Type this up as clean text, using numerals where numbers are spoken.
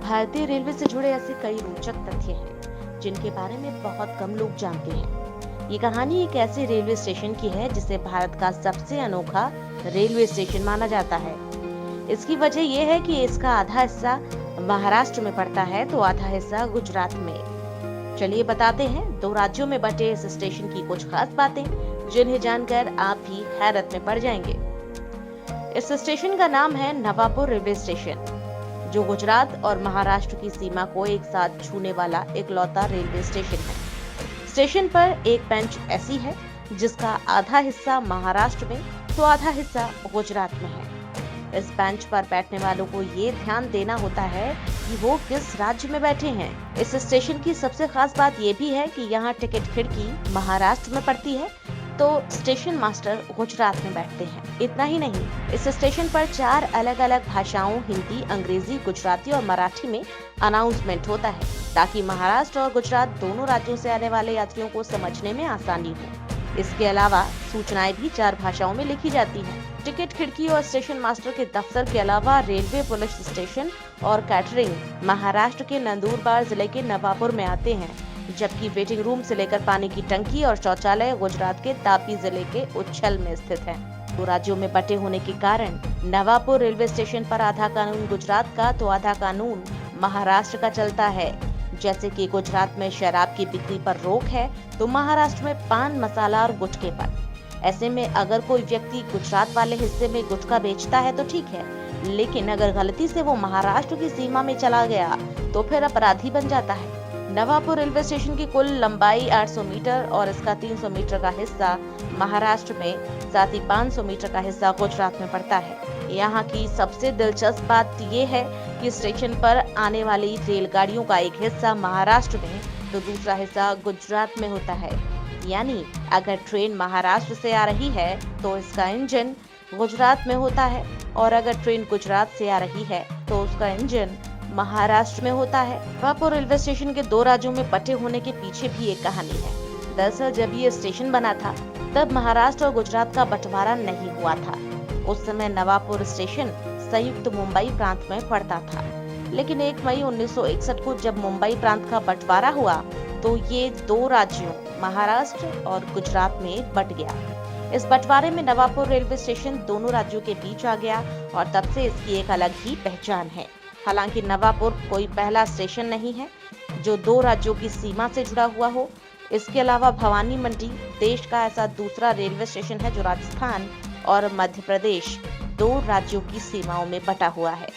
भारतीय रेलवे से जुड़े ऐसे कई रोचक तथ्य हैं जिनके बारे में बहुत कम लोग जानते हैं। ये कहानी एक ऐसे रेलवे स्टेशन की है जिसे भारत का सबसे अनोखा रेलवे स्टेशन माना जाता है। इसकी वजह यह है कि इसका आधा हिस्सा महाराष्ट्र में पड़ता है तो आधा हिस्सा गुजरात में। चलिए बताते हैं दो राज्यों में बटे इस स्टेशन की कुछ खास बातें जिन्हें जानकर आप भी हैरत में पड़ जाएंगे। इस स्टेशन का नाम है नवापुर रेलवे स्टेशन, जो गुजरात और महाराष्ट्र की सीमा को एक साथ छूने वाला इकलौता रेलवे स्टेशन है। स्टेशन पर एक बेंच ऐसी है जिसका आधा हिस्सा महाराष्ट्र में तो आधा हिस्सा गुजरात में है। इस बेंच पर बैठने वालों को ये ध्यान देना होता है कि वो किस राज्य में बैठे हैं। इस स्टेशन की सबसे खास बात ये भी है कि यहाँ टिकट खिड़की महाराष्ट्र में पड़ती है तो स्टेशन मास्टर गुजरात में बैठते हैं। इतना ही नहीं, इस स्टेशन पर 4 अलग अलग भाषाओं हिंदी, अंग्रेजी, गुजराती और मराठी में अनाउंसमेंट होता है ताकि महाराष्ट्र और गुजरात दोनों राज्यों से आने वाले यात्रियों को समझने में आसानी हो। इसके अलावा सूचनाएं भी 4 भाषाओं में लिखी जाती हैं। टिकट खिड़की और स्टेशन मास्टर के दफ्तर के अलावा रेलवे पुलिस स्टेशन और कैटरिंग महाराष्ट्र के नंदुरबार जिले के नवापुर में आते हैं, जबकि वेटिंग रूम से लेकर पानी की टंकी और शौचालय गुजरात के तापी जिले के उच्छल में स्थित है। दो राज्यों में बटे होने के कारण नवापुर रेलवे स्टेशन पर आधा कानून गुजरात का तो आधा कानून महाराष्ट्र का चलता है। जैसे कि गुजरात में शराब की बिक्री पर रोक है तो महाराष्ट्र में पान, मसाला और गुटखे पर। ऐसे में अगर कोई व्यक्ति गुजरात वाले हिस्से में गुटखा बेचता है तो ठीक है, लेकिन अगर गलती से वो महाराष्ट्र की सीमा में चला गया तो फिर अपराधी बन जाता है। नवापुर रेलवे स्टेशन की कुल लंबाई 800 मीटर और इसका 300 मीटर का हिस्सा महाराष्ट्र में, साथ ही 500 मीटर का हिस्सा गुजरात में पड़ता है। यहाँ की सबसे दिलचस्प बात ये है कि स्टेशन पर आने वाली रेलगाड़ियों का एक हिस्सा महाराष्ट्र में तो दूसरा हिस्सा गुजरात में होता है। यानी अगर ट्रेन महाराष्ट्र से आ रही है तो इसका इंजन गुजरात में होता है और अगर ट्रेन गुजरात से आ रही है तो उसका इंजन महाराष्ट्र में होता है। नवापुर रेलवे स्टेशन के 2 राज्यों में बटे होने के पीछे भी एक कहानी है। दरअसल जब ये स्टेशन बना था तब महाराष्ट्र और गुजरात का बंटवारा नहीं हुआ था। उस समय नवापुर स्टेशन संयुक्त मुंबई प्रांत में पड़ता था, लेकिन 1 मई 1961 को जब मुंबई प्रांत का बंटवारा हुआ तो ये 2 राज्यों महाराष्ट्र और गुजरात में बट गया। इस बंटवारे में नवापुर रेलवे स्टेशन दोनों राज्यों के बीच आ गया और तब से इसकी एक अलग ही पहचान है। हालांकि नवापुर कोई पहला स्टेशन नहीं है जो 2 राज्यों की सीमा से जुड़ा हुआ हो। इसके अलावा भवानी मंडी देश का ऐसा दूसरा रेलवे स्टेशन है जो राजस्थान और मध्य प्रदेश 2 राज्यों की सीमाओं में बटा हुआ है।